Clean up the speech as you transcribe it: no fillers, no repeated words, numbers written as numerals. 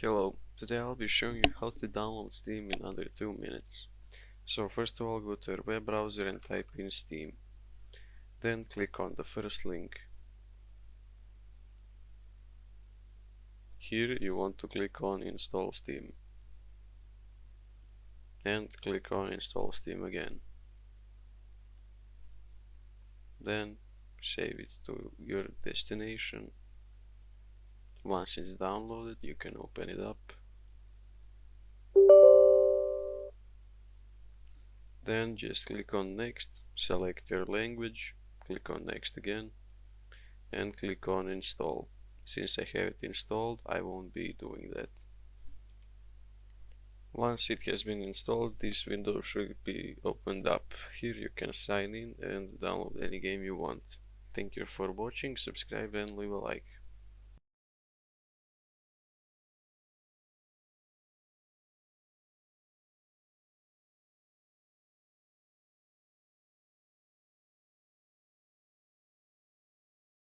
Hello, today I'll be showing you how to download Steam in under 2 minutes. So first of all, go to your web browser and type in Steam. Then click on the first link. Here you want to click on Install Steam. And click on Install Steam again. Then save it to your destination. Once it's downloaded, you can open it up. Then just click on Next, select your language, click on Next again, and click on Install. Since I have it installed, I won't be doing that. Once it has been installed, this window should be opened up. Here you can sign in and download any game you want. Thank you for watching, subscribe and leave a like.